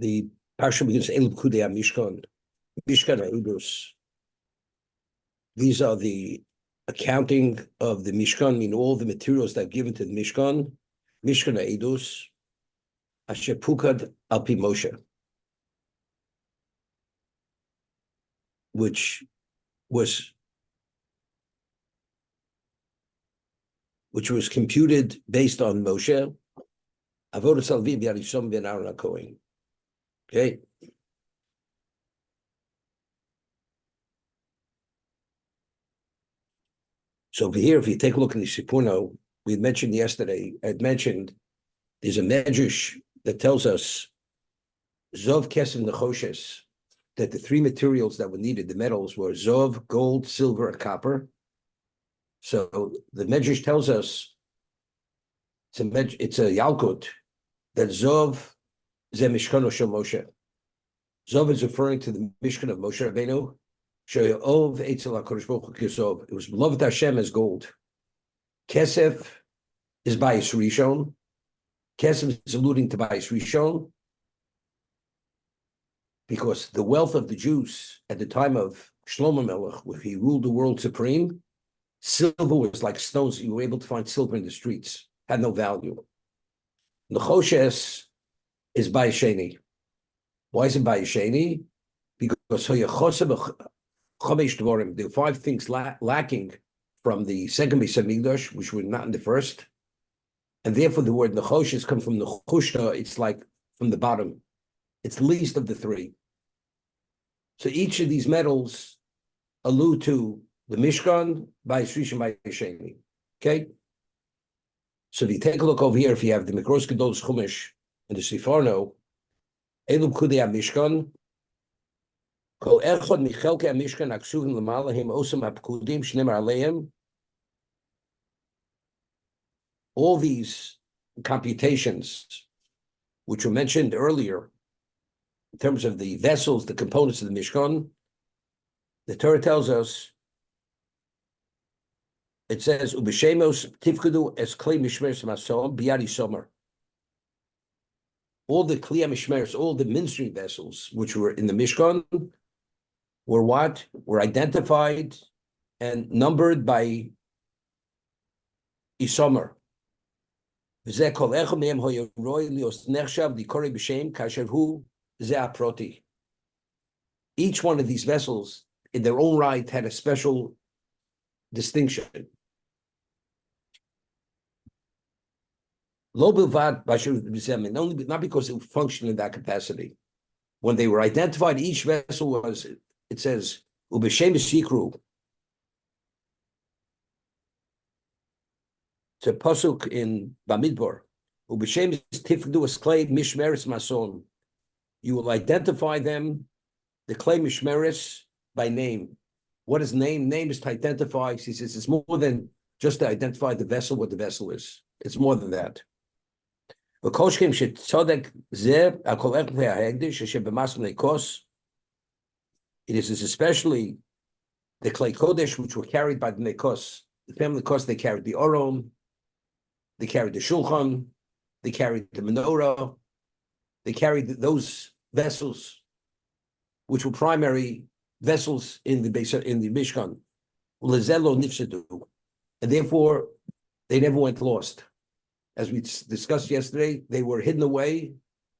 The parsha begins Elub Kudei Mishkan, Mishkan Eidus. These are the accounting of the Mishkan, meaning all the materials that are given to the Mishkan. Mishkan Eidus, Asher Pukad Alpi Moshe, which was computed based on Moshe. Avodas Alvi B'Yarishom Ben Aaron HaKohen. Okay. So over here, if you take a look in the Sipuno, we had mentioned yesterday, I had mentioned there's a medrash that tells us Zov, Kesem, Nechoshes, that the three materials that were needed, the metals, were Zov, gold, silver, and copper. So the medrash tells us it's a Yalkut that Zov ze Mishkan Shel Moshe. Zov is referring to the Mishkan of Moshe Rabbeinu. It was beloved Hashem as gold. Kesef is Bayis Rishon. Kesef is alluding to Bayis Rishon because the wealth of the Jews at the time of Shlomo Melech, where he ruled the world supreme, silver was like stones. You were able to find silver in the streets, had no value. Nechoshes is Bayis Sheni. Why is it Bayis Sheni? Because there are 5 things lacking from the second Beis Hamikdash, which were not in the first, and therefore the word nechoshes comes from nechushta. It's like from the bottom. It's the least of the 3. So each of these metals allude to the Mishkan, Bayis Rishon, Bayis Sheni. Okay. So if you take a look over here, if you have the Mikros Gedolos Chumash and the Siforno, Elub Kudei Mishkan. All these computations, which were mentioned earlier, in terms of the vessels, the components of the Mishkan, the Torah tells us, it says, "Ubeshemos tifkudu es klei mishmeres masom biyadi somer." All the klei mishmeres, all the ministering vessels, which were in the Mishkan, were what? Were identified and numbered by Isomer. Each one of these vessels, in their own right, had a special distinction. Not because it functioned in that capacity. When they were identified, each vessel was, it says, Ubeshem Sikru. It's a pasuk in Bamidbar. Ubeshem Tifdu Esklei Mishmeres Mason. You will identify them, the Klei Mishmeres, by name. What is name? Name is to identify. He says it's more than just to identify the vessel, what the vessel is. It's more than that. It is especially the Klei Kodesh, which were carried by the Nekos. The family Nekos, they carried the Orom, they carried the Shulchan, they carried the Menorah, they carried those vessels, which were primary vessels in the Mishkan. And therefore, they never went lost. As we discussed yesterday, they were hidden away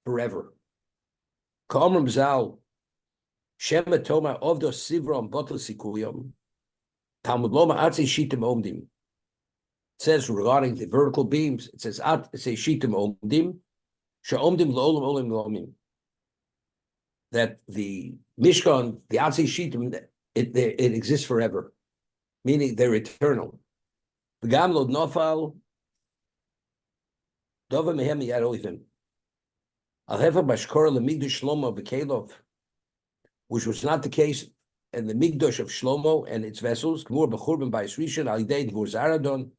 forever. Ka'amram Zal, Shema Toma Ovdo Sivram Botl Sikuyam, Talmud Loma Atse Shitim Omdim. It says regarding the vertical beams, it says Shitim Omdim, Sha'omdim Lo'olam Olam Lomim. That the Mishkan, the Atse Shitim, it exists forever, meaning they're eternal. The Gamlod Nofal, Dova Mehem Yad Oivim. Al-Hefa Bashkor Lemigdash Shlomo B'Kelov, which was not the case in the Migdash of Shlomo and its vessels. K'mur B'Churban Bayis Rishon Al-Yidei Dvur Zaradon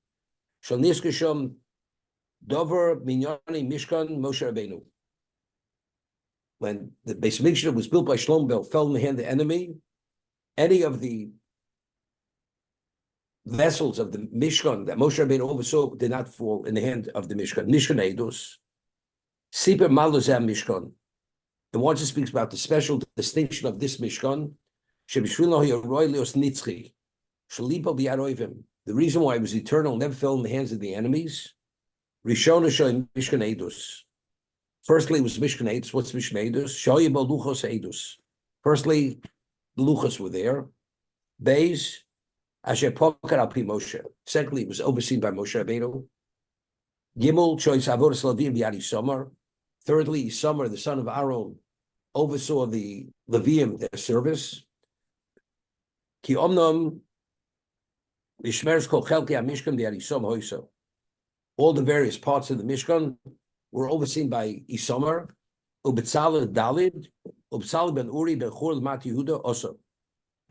Shal Niskashom Dover Minyani Mishkan Moshe Rabbeinu. When the Beis Hamikdash was built by Shlomo, fell in the hand of the enemy, any of the vessels of the Mishkan that Moshe Rabbeinu oversaw did not fall in the hand of the Mishkan. Mishkan Eidos. Siper Malozah Mishkan. And once it speaks about the special distinction of this Mishkan, the reason why it was eternal never fell in the hands of the enemies. Rishona Mishkan Edus. Firstly, it was Mishkan Edus. What's Mishkan Edus? Firstly, the Luchos were there. Beis, Asher Pokar al Pi Moshe. Secondly, it was overseen by Moshe Rabbeinu. Gimel, Choice Avodas Levim Yadi Somar. Thirdly, Somar, the son of Aaron, oversaw the Levium, their service. Ki Omnam, Mishmeres Kol Chelki HaMishkan Yadi Som Hoiso. All the various parts of the Mishkan were overseen by Isamar, Ubetzalel Dalid, Ubetzalel ben Uri ben Chor Mat Yehuda also.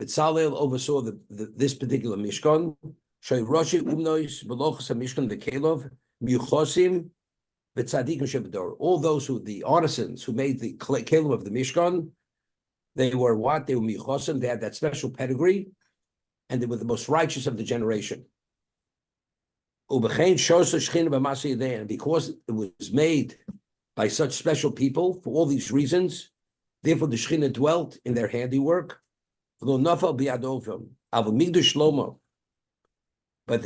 Betzalel oversaw this particular Mishkan. Shoy Roshi Umnois Belochas HaMishkan V'Kelov Miuchosim V'Tzadikim Shebedor. All those the artisans who made the Kelov of the Mishkan, they were what? They were Miuchosim. They had that special pedigree, and they were the most righteous of the generation. And because it was made by such special people for all these reasons, therefore the Shekhinah dwelt in their handiwork. But the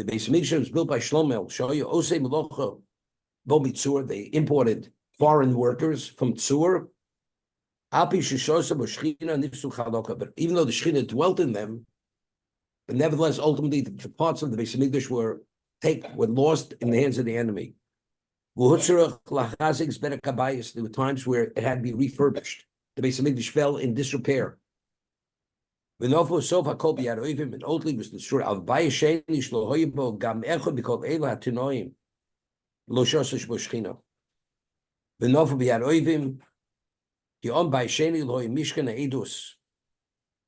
Beis Hamikdash was built by Shlomo. They imported foreign workers from Tzur. But even though the Shekhinah dwelt in them, but nevertheless, ultimately, the parts of the Beis Hamikdash were lost in the hands of the enemy. There were times where it had to be refurbished. The Beis Hamikdash fell in disrepair. And ultimately was destroyed.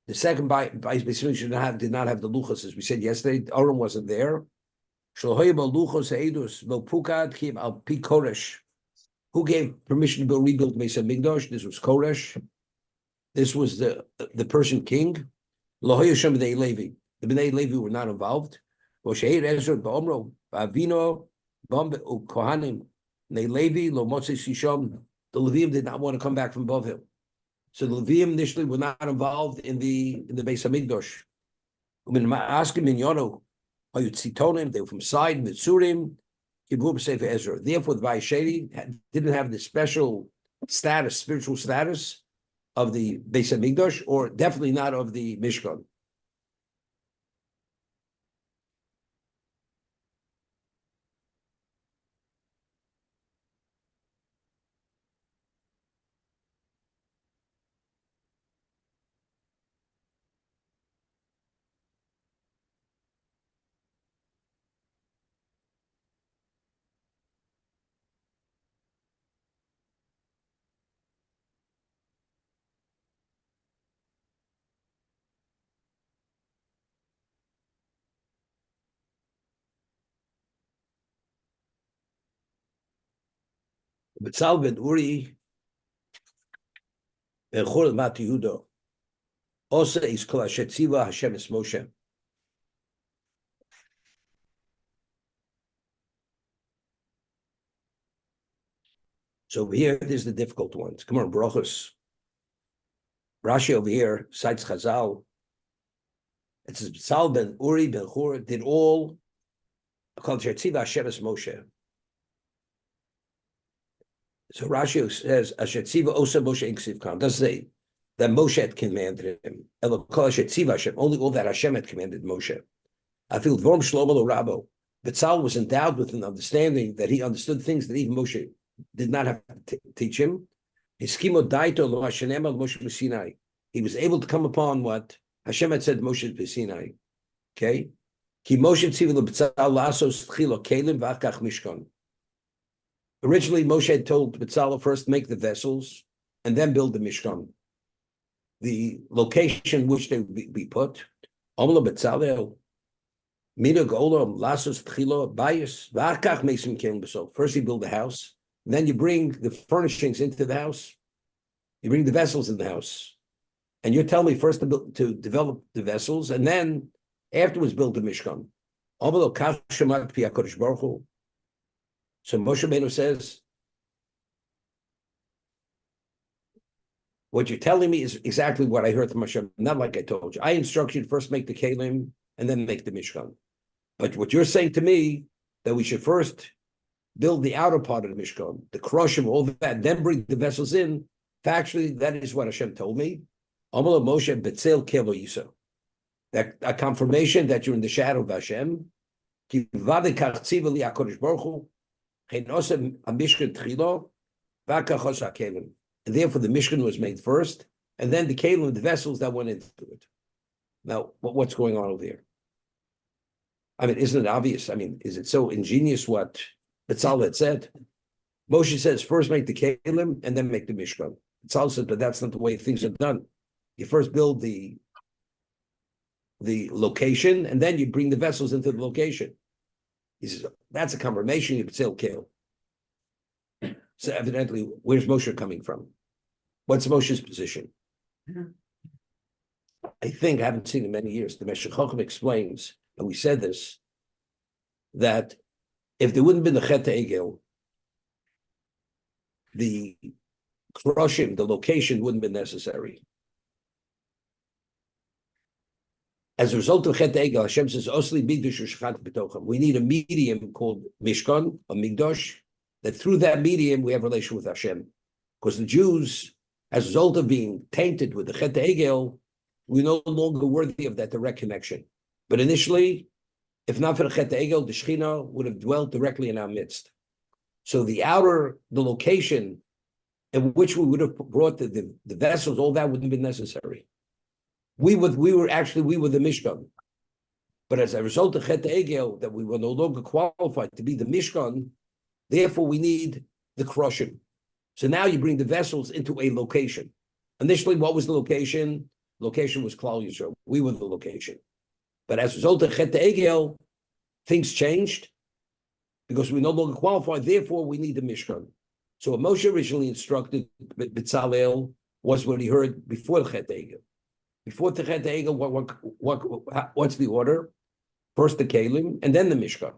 The second Beis Hamikdash did not have the luchos, as we said yesterday. Aaron wasn't there. Who gave permission to rebuild Beis Hamikdash? This was Koresh. This was the Persian king. The Bnei Levi were not involved. The Levium did not want to come back from above him. So the Levium initially were not involved in the Beis Hamikdash. They were from side, Mitzurim, Kibbutz Sefer Ezra. Therefore, the Vayisheri didn't have the special status, spiritual status of the Beis Hamikdash, or definitely not of the Mishkan. Betzal ben Uri ben Chor Mat Yehuda also is called Shetziva Hashem es Moshe. So over here, there's the difficult ones. Come on, brachos. Rashi over here cites Chazal. It says Betzal ben Uri ben Chor did all called Shetziva Hashem es Moshe. So Rashi says, "Ashetziva osa Moshe inksiv kam." Doesn't say that Moshe had commanded him. Only all that Hashem had commanded Moshe. I feel Dvorm Shlomo lo Rabo. Betzal was endowed with an understanding that he understood things that even Moshe did not have to teach him. He was able to come upon what Hashem had said to Moshe b'Sinai. Okay, Ki Moshe tziva leBetzal lasos tchilo kelim v'achkach mishkan. Originally, Moshe had told Betzalel first make the vessels and then build the Mishkan. The location which they would be put, Omla Betzalel, Mina Golam, Lasos Tchilo, Bayis, V'akach Mesim Kelim B'Sol. First you build the house, and then you bring the furnishings into the house. You bring the vessels in the house. And you're telling me first to develop the vessels, and then afterwards build the Mishkan. Omla Kach Shemat Pi HaKadosh Baruch Hu. So Moshe Rabbeinu says, What you're telling me is exactly what I heard from Hashem, not like I told you. I instruct you to first make the Kalim and then make the Mishkan. But what you're saying to me, that we should first build the outer part of the Mishkan, the crushim, all that, then bring the vessels in. Factually, that is what Hashem told me. Amala Moshe Betzel Kelo Yisa. That a confirmation that you're in the shadow of Hashem. And therefore, the Mishkan was made first, and then the Kalim, the vessels that went into it. Now, what's going on over here? I mean, isn't it obvious? I mean, is it so ingenious what Betzalel had said? Moshe says, first make the Kalim, and then make the Mishkan. Betzalel said, but that's not the way things are done. You first build the location, and then you bring the vessels into the location. He says, that's a confirmation you Betzalel Kale. So evidently, where's Moshe coming from? What's Moshe's position? I think, I haven't seen in many years, the Meshech Chochmah explains, and we said this, that if there wouldn't have been the Chet Egel, the crushing, the location wouldn't have been necessary. As a result of Chet Egel, Hashem says, Osli Migdosh U'Shechat B'tocham. We need a medium called Mishkan, a Migdosh, that through that medium we have a relation with Hashem. Because the Jews, as a result of being tainted with the Chet Egel, we're no longer worthy of that direct connection. But initially, if not for the Chet Egel, the Shekhinah would have dwelt directly in our midst. So the location in which we would have brought the vessels, all that wouldn't have been necessary. We were the Mishkan. But as a result of Chet Egel, that we were no longer qualified to be the Mishkan, therefore we need the crushing. So now you bring the vessels into a location. Initially, what was the location? Location was Klal Yisrael. We were the location. But as a result of Chet Egel, things changed because we no longer qualified. Therefore, we need the Mishkan. So what Moshe originally instructed Betzalel was what he heard before the Chet Egel. Before the Chet Egel, what's the order? First the Kalim, and then the Mishkan.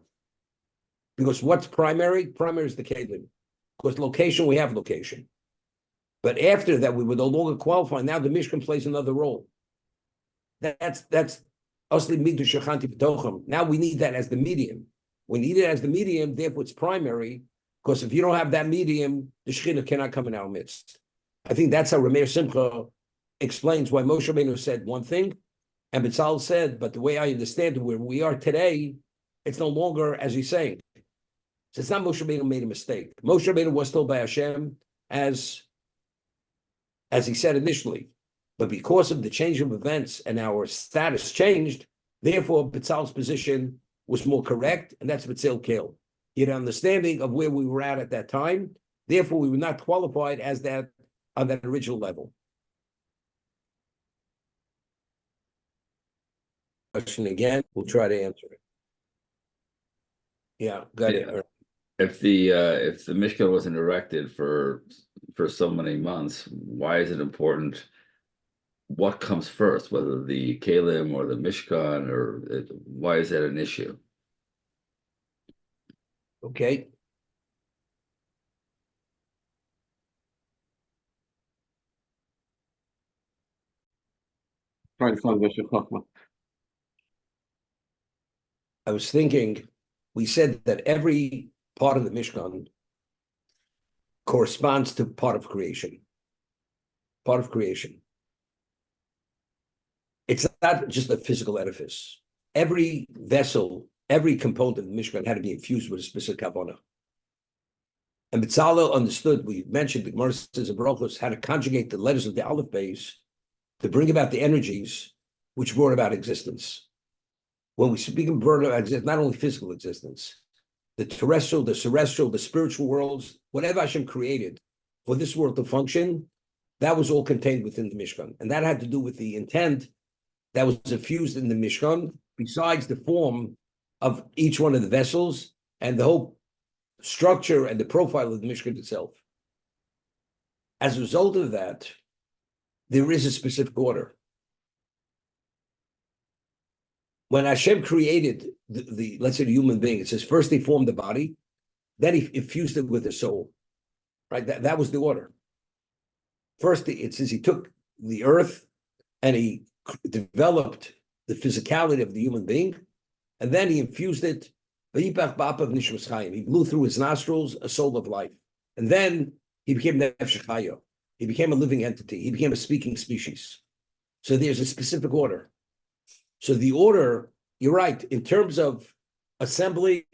Because what's primary? Primary is the Kalim. Because location, we have location. But after that, we were no longer qualified. Now the Mishkan plays another role. That's Osli Migdosh U'Shechat B'tocham. Now we need that as the medium. We need it as the medium, therefore it's primary, because if you don't have that medium, the Shekhinah cannot come in our midst. I think that's how Rameir Simcha explains why Moshe Rabbeinu said one thing, and Betzalel said, but the way I understand it, where we are today, it's no longer as he's saying. So it's not Moshe Rabbeinu made a mistake. Moshe Rabbeinu was told by Hashem as he said initially, but because of the change of events and our status changed, therefore Betzalel's position was more correct, and that's Betzalel Kale. He had an understanding of where we were at that time, therefore we were not qualified as that on that original level. Question again, we'll try to answer it. Yeah, got it. If the Mishkan wasn't erected for so many months, why is it important? What comes first, whether the Kalim or the Mishkan, or why is that an issue? Okay. Trying to find Meshech Chochmah. I was thinking, we said that every part of the Mishkan corresponds to part of creation. Part of creation. It's not just a physical edifice. Every vessel, every component of the Mishkan had to be infused with a specific kavanah. And Betzalel understood, we mentioned the Gemara says in Brachos, how to conjugate the letters of the Aleph base to bring about the energies which brought about existence. When we speak of brought about existence, not only physical existence, the terrestrial, the celestial, the spiritual worlds, whatever Hashem created for this world to function, that was all contained within the Mishkan. And that had to do with the intent that was infused in the Mishkan, besides the form of each one of the vessels and the whole structure and the profile of the Mishkan itself. As a result of that, there is a specific order. When Hashem created the let's say the human being, it says first he formed the body, then he infused it with the soul. Right? That was the order. First, it says he took the earth and he developed the physicality of the human being, and then he infused it. He blew through his nostrils a soul of life, and then he became nefesh chaya. He became a living entity. He became a speaking species. So there's a specific order. So the order, you're right, in terms of assembly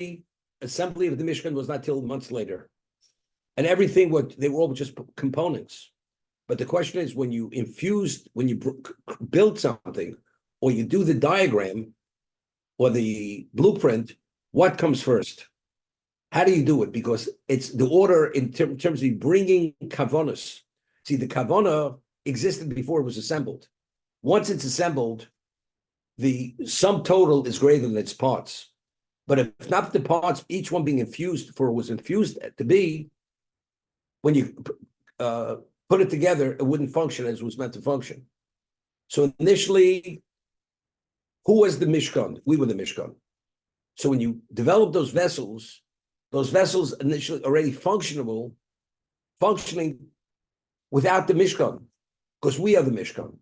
of the Mishkan was not till months later. And everything, they were all just components. But the question is, when you build something, or you do the diagram, or the blueprint, what comes first? How do you do it? Because it's the order in terms of bringing kavanas. See, the kavana existed before it was assembled. Once it's assembled, the sum total is greater than its parts. But if not the parts, each one being infused for it was infused to be, when you put it together, it wouldn't function as it was meant to function. So initially, who was the Mishkan? We were the Mishkan. So when you develop those vessels initially already functioning without the Mishkan, because we are the Mishkan,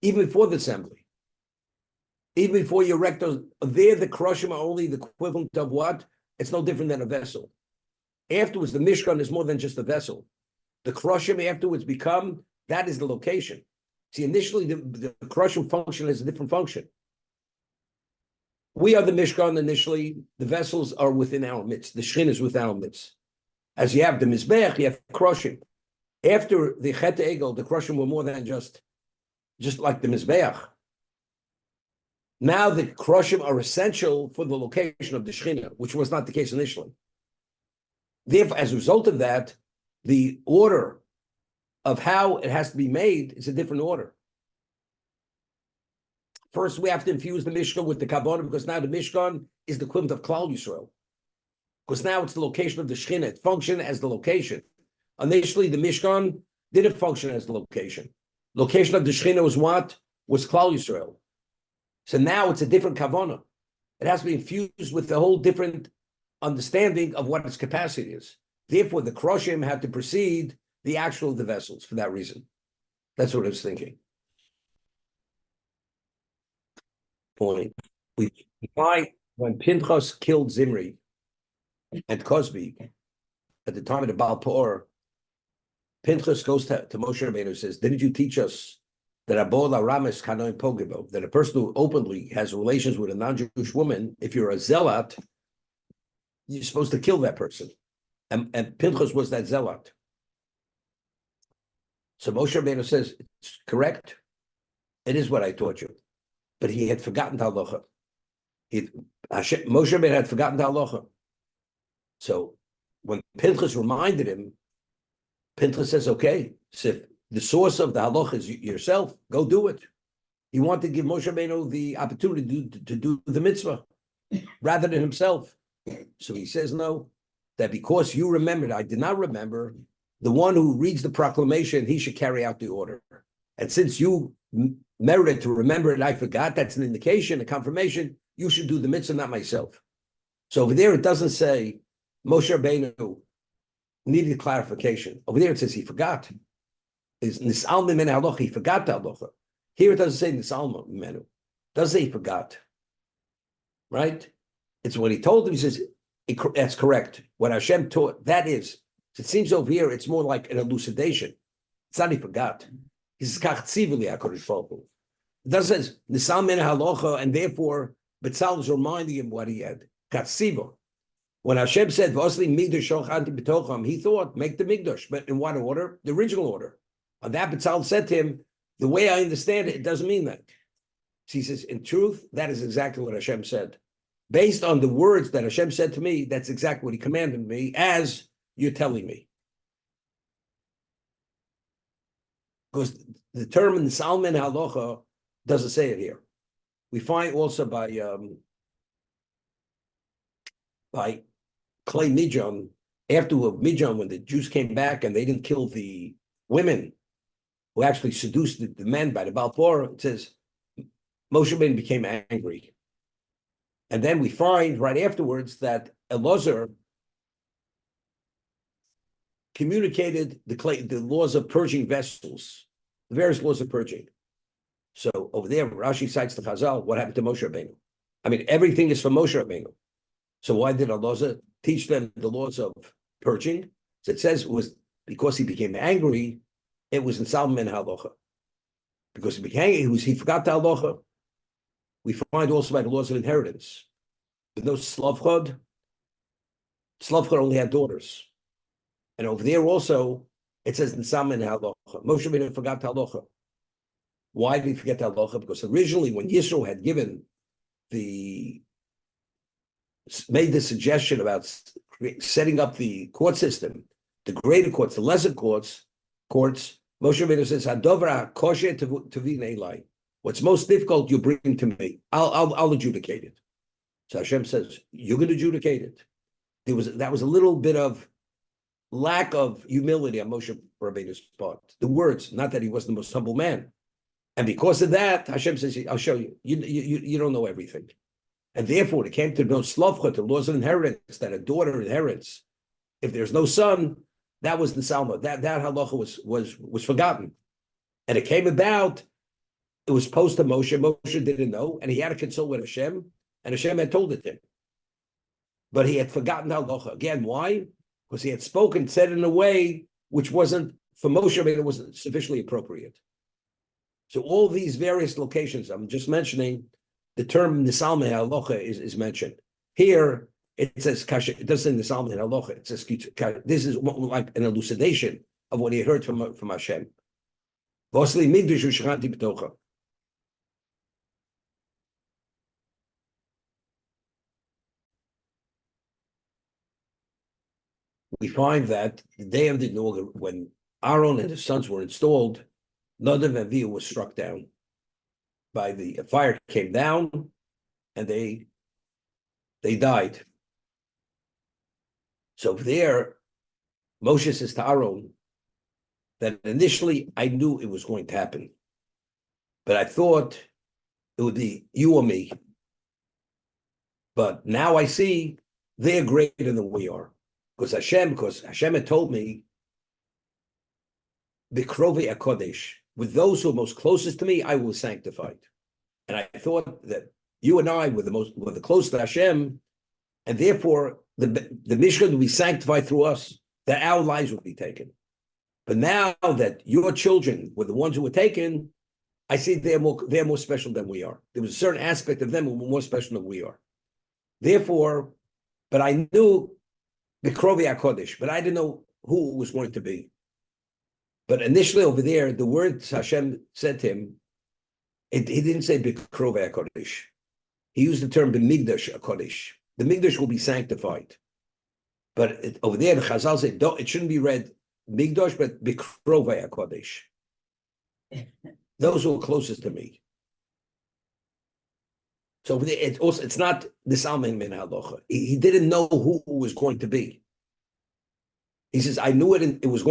even before the assembly. Even before you erect those, there the Krushim are only the equivalent of what? It's no different than a vessel. Afterwards, the Mishkan is more than just a vessel. The Krushim afterwards become, that is the location. See, initially the Krushim function is a different function. We are the Mishkan initially, the vessels are within our midst, the Shechin is within our midst. As you have the Mizbeach, you have Krushim. After the Chet Egel, the Krushim were more than just like the Mizbeach. Now the Krushim are essential for the location of the Shechina, which was not the case initially. Therefore, as a result of that, the order of how it has to be made is a different order. First, we have to infuse the Mishkan with the Kavanah, because now the Mishkan is the equivalent of Klal Yisrael. Because now it's the location of the Shechina. It functioned as the location. Initially, the Mishkan didn't function as the location. Location of the Shechina was what? Was Klal Yisrael. So now it's a different Kavanah. It has to be infused with a whole different understanding of what its capacity is. Therefore, the Krushim had to precede the actual the vessels for that reason. That's what I was thinking. Point. We find when Pinchas killed Zimri and Cosby at the time of the Baal Peor, Pinchas goes to Moshe Rabbeinu and says, "Didn't you teach us that that a person who openly has relations with a non-Jewish woman, if you're a zealot, you're supposed to kill that person?" And Pinchas was that zealot. So Moshe Rabbeinu says, "It's correct. It is what I taught you." But he had forgotten the halacha. Moshe Rabbeinu had forgotten the halacha. So when Pinchas reminded him, Pinchas says, "Okay, so if the source of the halacha is yourself, go do it." He wanted to give Moshe Rabbeinu the opportunity to do the mitzvah rather than himself. So he says, "No, that because you remembered, I did not remember, the one who reads the proclamation, he should carry out the order. And since you merited to remember it, I forgot, that's an indication, a confirmation, you should do the mitzvah, not myself." So over there, it doesn't say Moshe Rabbeinu needed clarification. Over there, it says he forgot. It's Nis'al Mimenu Halacha, he forgot the halacha. Here it doesn't say Nis'al Mimenu. It doesn't say he forgot. Right? It's what he told him, he says, that's correct. What Hashem taught, that is. It seems over here, it's more like an elucidation. It's not he forgot. He says, Kach tzivili HaKadosh Baruch Hu. It doesn't say Nis'al Mimenu Halacha, and therefore, Betzalel is reminding him what he had. Kach tziva. When Hashem said, "V'osli migdash shochanti b'tocham," he thought, make the migdash, but in what order? The original order. On that, Betzalel said to him, the way I understand it, it doesn't mean that. So he says, in truth, that is exactly what Hashem said. Based on the words that Hashem said to me, that's exactly what he commanded me, as you're telling me. Because the term in Salman Halacha doesn't say it here. We find also by Clay Mijan, after Mijan, when the Jews came back and they didn't kill the women who actually seduced the men by the Baal Peor, it says Moshe Rabbeinu became angry. And then we find right afterwards that Elazar communicated the laws of purging vessels, the various laws of purging. So over there, Rashi cites the Chazal. What happened to Moshe Rabbeinu? I mean, everything is from Moshe Rabbeinu. So why did Allah teach them the laws of purging? So it says it was because he became angry. It was in Salman Halacha. Because he became angry, he forgot the Halacha. We find also by the laws of inheritance. With no Slavchad only had daughters. And over there also, it says in Salman Halacha. Moshe Rabbeinu forgot the Halacha. Why did he forget the Halacha? Because originally when Yisro had made the suggestion about setting up the court system, the greater courts, the lesser courts, Moshe Rabbeinu says, "Hadovra kosher tavin elai." What's most difficult, you bring to me. I'll adjudicate it. So Hashem says, "You're going to adjudicate it." That was a little bit of lack of humility on Moshe Rabbeinu's part. The words, not that he was the most humble man, and because of that, Hashem says, "I'll show you. You don't know everything." And therefore, it came to no slavcha, to laws of inheritance, that a daughter inherits. If there's no son, that was the Salma. That halacha was forgotten. And it came about, it was posed to Moshe. Moshe didn't know, and he had to consult with Hashem, and Hashem had told it to him. But he had forgotten halacha. Again, why? Because he had said in a way which wasn't, for Moshe, it wasn't sufficiently appropriate. So all these various locations, I'm just mentioning, the term Nisalme Halacha is mentioned. Here, it says Kasha, it doesn't say Nisalme Halacha, it says this is like an elucidation of what he heard from Hashem. We find that the day of the inauguration, when Aaron and his sons were installed, Nadav and Avihu was struck down. By the fire came down, and they died. So there, Moshe says to Aaron that initially I knew it was going to happen, but I thought it would be you or me. But now I see they're greater than we are, because Hashem had told me, Bikrovi Akodesh, with those who are most closest to me, I will sanctify. And I thought that you and I were the closest to Hashem, and therefore the Mishkan would be sanctified through us, that our lives would be taken. But now that your children were the ones who were taken, I see they're more special than we are. There was a certain aspect of them who were more special than we are. Therefore, but I knew Bikrovi HaKodesh, but I didn't know who it was going to be. But initially over there, the words Hashem said to him, he didn't say Bikrovi HaKodesh. He used the term B'migdash HaKodesh. The Migdash will be sanctified. But over there, the Chazal said, it shouldn't be read Migdash, but Bikrovi HaKodesh. Those who are closest to me. So over there, it's not this Almen Min Halacha. He didn't know who it was going to be. He says, I knew it, and it was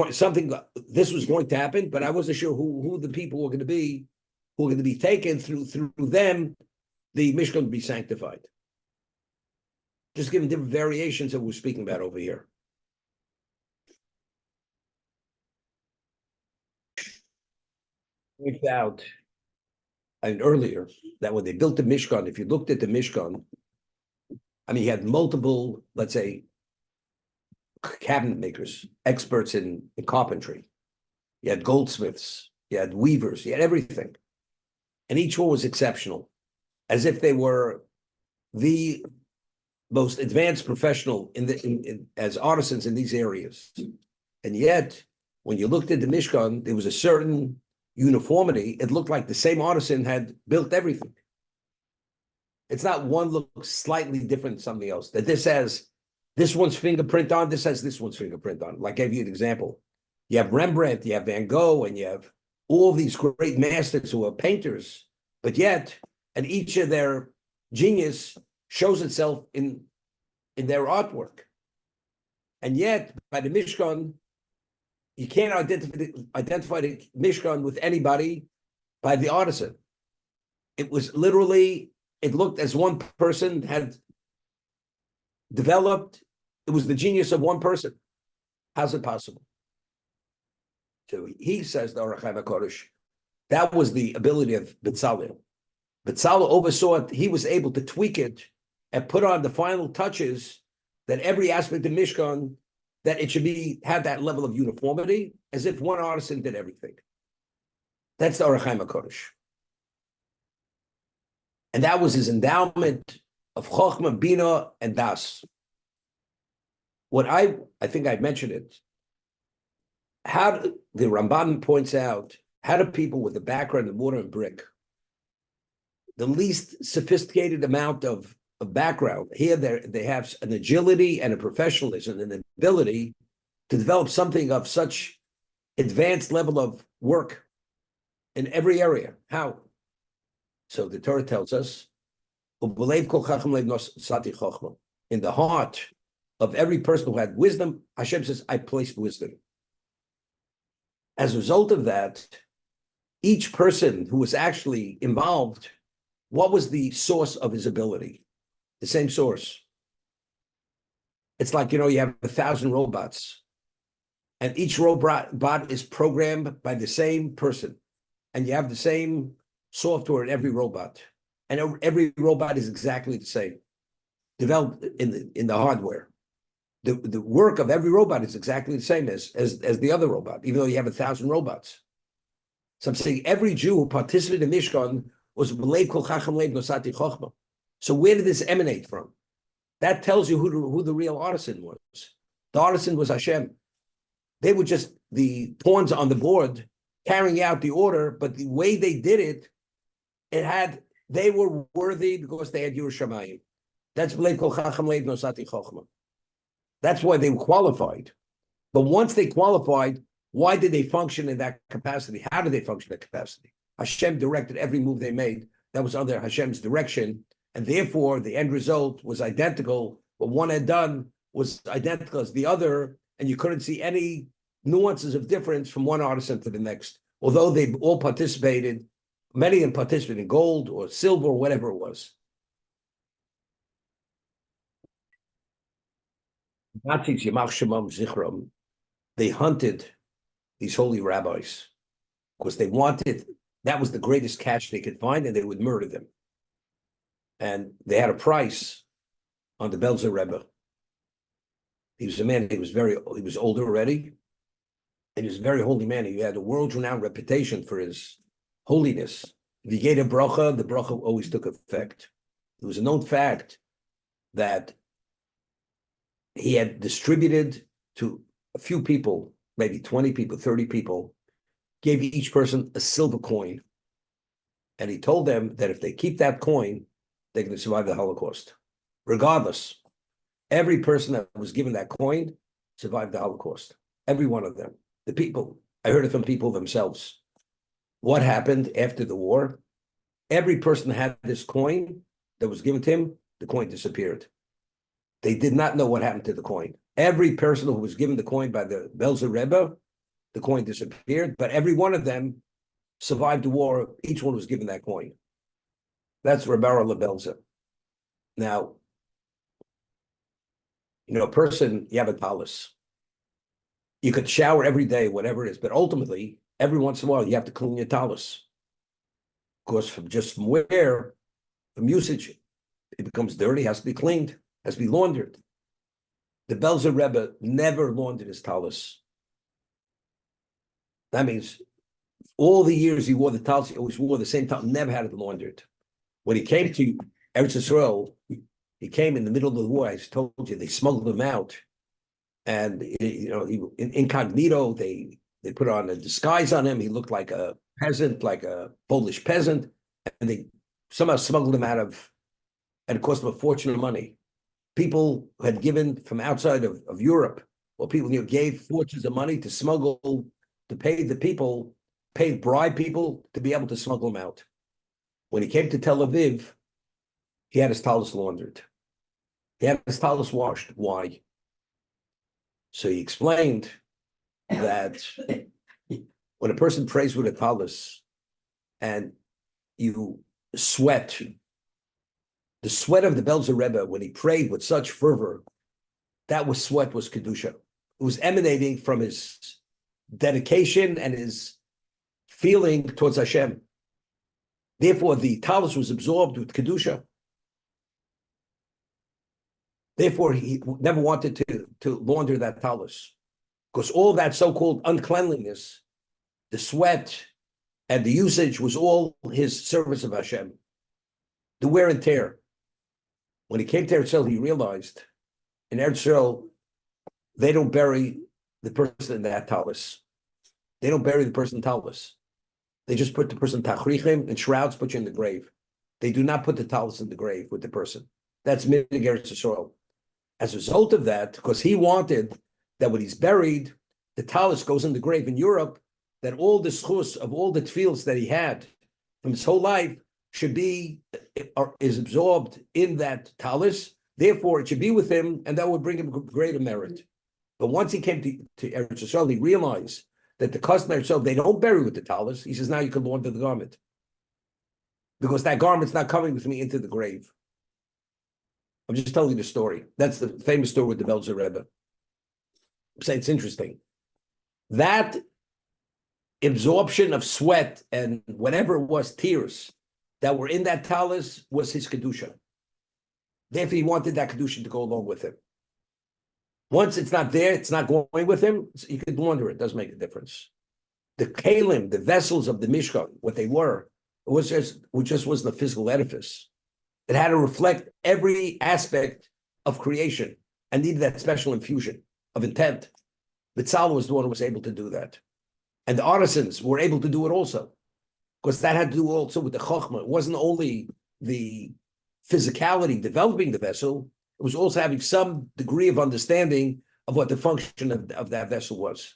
this was going to happen, but I wasn't sure who the people were going to be, who were going to be taken through them, the Mishkan would be sanctified. Just giving different variations that we're speaking about over here. We found earlier that when they built the Mishkan, if you looked at the Mishkan, I mean, you had multiple, let's say, cabinet makers, experts in carpentry. You had goldsmiths, you had weavers, you had everything. And each one was exceptional, as if they were the most advanced professional as artisans in these areas. And yet, when you looked at the Mishkan, there was a certain uniformity. It looked like the same artisan had built everything. It's not one looks slightly different than something else. That this has this one's fingerprint on, this has this one's fingerprint on. Like I gave you an example. You have Rembrandt, you have Van Gogh, and you have all these great masters who are painters, but yet, and each of their genius shows itself in their artwork. And yet, by the Mishkan, you can't identify the Mishkan with anybody by the artisan. It was literally, it looked as one person had developed. It was the genius of one person. How's it possible? So he says the Orach Chaim HaKadosh, that was the ability of Betzalel. Betzalel oversaw it. He was able to tweak it and put on the final touches that every aspect of Mishkan, that it should have that level of uniformity, as if one artisan did everything. That's the Orach Chaim HaKadosh. And that was his endowment of Chochmah, Bina, and Das. What I think I mentioned it, the Ramban points out, how do people with a background in mortar and brick, the least sophisticated amount of background, here they have an agility and a professionalism and an ability to develop something of such advanced level of work in every area. How? So the Torah tells us, in the heart of every person who had wisdom, Hashem says, I placed wisdom. As a result of that, each person who was actually involved, what was the source of his ability? The same source. It's like, you have 1,000 robots, and each robot is programmed by the same person, and you have the same software in every robot, and every robot is exactly the same, developed in the hardware. The work of every robot is exactly the same as the other robot, even though you have 1,000 robots. So I'm saying every Jew who participated in Mishkan was B'leiv Kol Chacham Leiv Nosati Chochma. So where did this emanate from? That tells you who the real artisan was. The artisan was Hashem. They were just the pawns on the board carrying out the order, but the way they did it, they were worthy because they had Yerushalayim. That's B'leiv Kol Chacham Leiv Nosati Chochma. That's why they were qualified. But once they qualified, why did they function in that capacity? How did they function in that capacity? Hashem directed every move they made. That was under Hashem's direction. And therefore, the end result was identical. What one had done was identical as the other. And you couldn't see any nuances of difference from one artisan to the next. Although they all participated, many of them participated in gold or silver or whatever it was. Nazis, Yamach Shemam Zichram, they hunted these holy rabbis because they wanted, that was the greatest catch they could find, and they would murder them. And they had a price on the Belzer Rebbe. He was a man, he was older already, and he was a very holy man. He had a world-renowned reputation for his holiness. If he gave a bracha, the bracha always took effect. It was a known fact that he had distributed to a few people, maybe 20 people, 30 people, gave each person a silver coin. And he told them that if they keep that coin, they're going to survive the Holocaust. Regardless, every person that was given that coin survived the Holocaust. Every one of them. The people, I heard it from people themselves. What happened after the war? Every person had this coin that was given to him, the coin disappeared. They did not know what happened to the coin. Every person who was given the coin by the Belzer Rebbe, the coin disappeared, but every one of them survived the war. Each one was given that coin. That's Rebara LeBelzer. Now, a person, you have a talus. You could shower every day, whatever it is, but ultimately, every once in a while, you have to clean your talus. Of course, from usage, it becomes dirty, has to be cleaned, has to be laundered. The Belzer Rebbe never laundered his talus. That means all the years he wore the talus, he always wore the same talus, never had it laundered. When he came to Eretz Yisrael, he came in the middle of the war. I told you, they smuggled him out. And, he incognito, they put on a disguise on him. He looked like a peasant, like a Polish peasant. And they somehow smuggled him and it cost him a fortune of money. People had given from outside of Europe, or people gave fortunes of money to smuggle, to pay the people, bribe people to be able to smuggle him out. When he came to Tel Aviv, he had his talus laundered. He had his talus washed. Why? So he explained that when a person prays with a talus and you sweat, the sweat of the Belzer Rebbe, when he prayed with such fervor, sweat was Kedusha. It was emanating from his dedication and his feeling towards Hashem. Therefore, the talus was absorbed with kedusha. Therefore, he never wanted to launder that talus, because all that so-called uncleanliness, the sweat, and the usage was all his service of Hashem. The wear and tear. When he came to Eretz Yisrael, he realized in Eretz Yisrael, they don't bury the person in that talus. They don't bury the person in talus. They just put the person tachrichim and shrouds, put you in the grave. They do not put the talus in the grave with the person. That's minig Eretz Yisrael. As a result of that, because he wanted that when he's buried, the talus goes in the grave in Europe, that all the schus of all the tefills that he had from his whole life should be, is absorbed in that talus. Therefore, it should be with him, and that would bring him greater merit. But once he came to Eretz Yisrael, he realized that the custom of Eretz Yisrael, they don't bury with the talus. He says, now you can launder the garment. Because that garment's not coming with me into the grave. I'm just telling you the story. That's the famous story with the Belzer Rebbe. I'm saying it's interesting. That absorption of sweat and whatever it was, tears, that were in that talus was his kedusha. Therefore, he wanted that kedusha to go along with him. Once it's not there, it's not going with him, you could launder it. It doesn't make a difference. The kalim, the vessels of the Mishkan, what they were, it just wasn't a physical edifice. It had to reflect every aspect of creation and needed that special infusion of intent. Bitzal was the one who was able to do that. And the artisans were able to do it also, because that had to do also with the chokhmah. It wasn't only the physicality developing the vessel, it was also having some degree of understanding of what the function of that vessel was.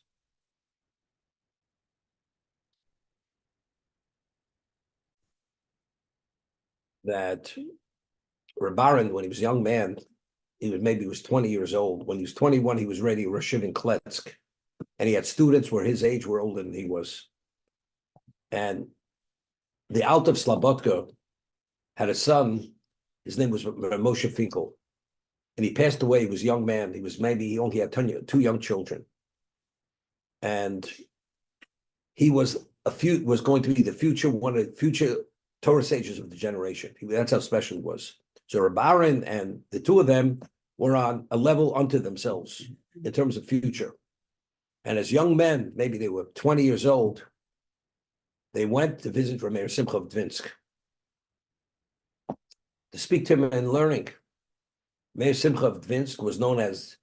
That Rabaran, when he was a young man, he was 20 years old. When he was 21, he was ready Rosh in Kletsk. And he had students where his age were older than he was. And the Alt of Slabotka had a son, his name was Moshe Finkel. And he passed away, he was a young man. He only had two young children. And he was going to be one of the future Torah sages of the generation. That's how special he was. So Rabaran and the two of them were on a level unto themselves in terms of future. And as young men, maybe they were 20 years old, they went to visit Rameir Simcha of Dvinsk to speak to him in learning. Meir Simcha of Dvinsk was known as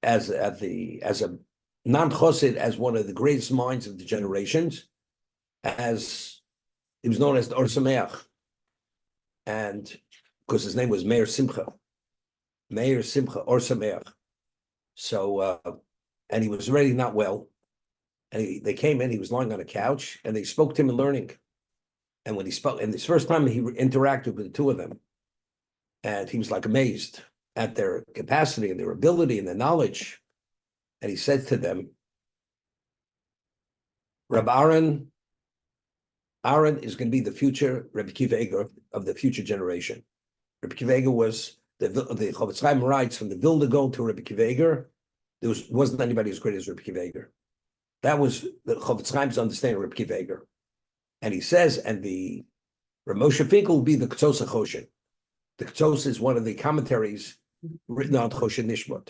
a non-chosid, as one of the greatest minds of the generations, as he was known as the Or Sameach, and because his name was Meir Simcha Or Sameach. So, and he was already not well. And they came in, he was lying on a couch, and they spoke to him in learning. And when he spoke, and this first time he interacted with the two of them, and he was like amazed at their capacity and their ability and their knowledge. And he said to them, Rab Aaron is going to be the future Rabbi Akiva Eiger of the future generation. Rabbi Akiva Eiger was the Chofetz Chaim writes from the Vilna Gaon to Rabbi Akiva Eiger. There wasn't anybody as great as Rabbi Akiva Eiger. That was the Chofetz Chaim's understanding of Rabbi Akiva Eiger. And he says, and the Rav Moshe Finkel will be the Ketzos HaChoshen. The Ketzos is one of the commentaries written on Choshen Nishmat,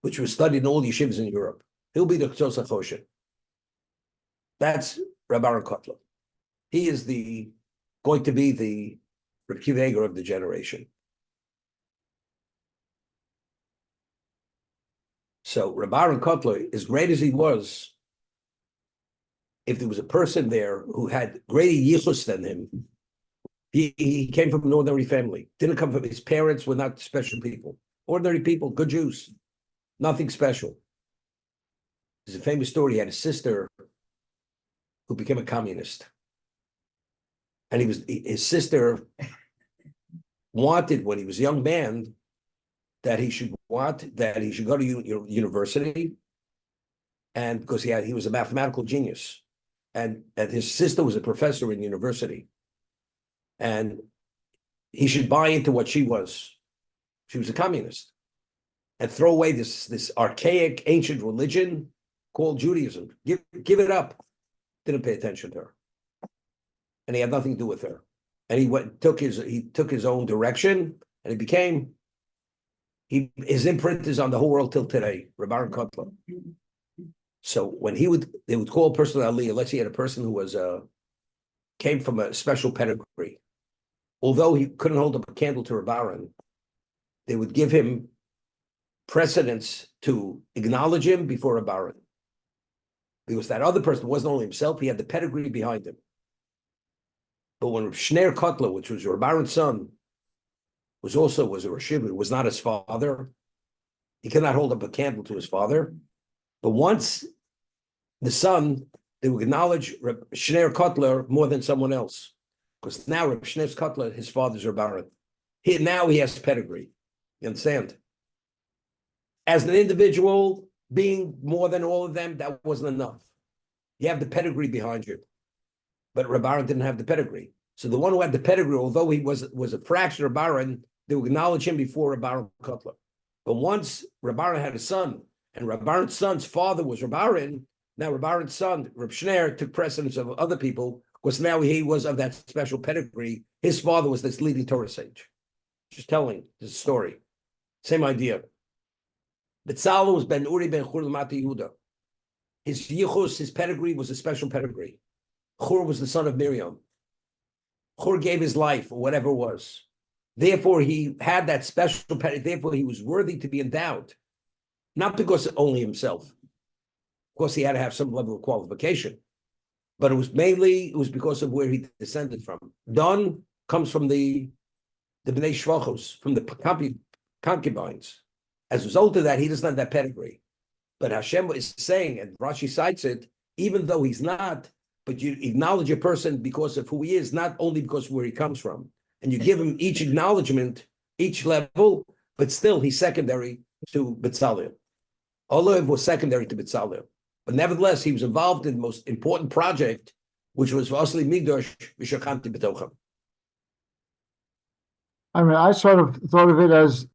which was studied in all yeshivas in Europe. He'll be the Ketzos HaChoshen. That's Rabbi Aaron Kotler. He is going to be the Rabbi Akiva Eiger of the generation. So Rabbi Aaron Kotler, as great as he was, if there was a person there who had greater yichus than him, he came from an ordinary family. Didn't come from, his parents were not special people. Ordinary people, good Jews. Nothing special. There's a famous story. He had a sister who became a communist. And his sister wanted, when he was a young man, that he should go to university, and because he was a mathematical genius, and his sister was a professor in university, and he should buy into what she was. She was a communist, and throw away this archaic ancient religion called Judaism. Give it up. Didn't pay attention to her. And he had nothing to do with her. And he took his own direction, and he became, his imprint is on the whole world till today, Rabban Kotler. So when they would call a person Aliyah, let's say he had a person who was came from a special pedigree. Although he couldn't hold up a candle to Rabban, they would give him precedence to acknowledge him before Rabban. Because that other person wasn't only himself, he had the pedigree behind him. But when Shneir Kotler, which was Rabban's son, was a Rashiv, was not his father, he could not hold up a candle to his father. But once the son, they would acknowledge Shneir Kotler more than someone else. Because now Reb Shneir Kotler, his father's Rabban. Now he has pedigree. You understand? As an individual, being more than all of them, that wasn't enough. You have the pedigree behind you. But Rabban didn't have the pedigree. So the one who had the pedigree, although he was a fraction of Rabban, they would acknowledge him before Rabban Kotler. But once Rabban had a son, and Rabban's son's father was Rabban, now Rabban's son, Reb Shneir, took precedence of other people, because now he was of that special pedigree. His father was this leading Torah sage. Just telling this story. Same idea. Betzalel was Ben Uri ben Chur Mati Yehuda. His yichus, his pedigree was a special pedigree. Chur was the son of Miriam. Chur gave his life, or whatever it was. Therefore, he had that special pedigree. Therefore, he was worthy to be endowed. Not because of only himself. Of course, he had to have some level of qualification. But it was because of where he descended from. Don comes from the Bnei Shvachos, from the concubines. As a result of that, he doesn't have that pedigree. But Hashem is saying, and Rashi cites it, even though he's not, but you acknowledge a person because of who he is, not only because of where he comes from. And you give him each acknowledgement, each level, but still he's secondary to Betzalel. Olev was secondary to Betzalel. But nevertheless, he was involved in the most important project, which was Vasili Migdosh V'Shachanti B'Tocham. I mean, I sort of thought of it as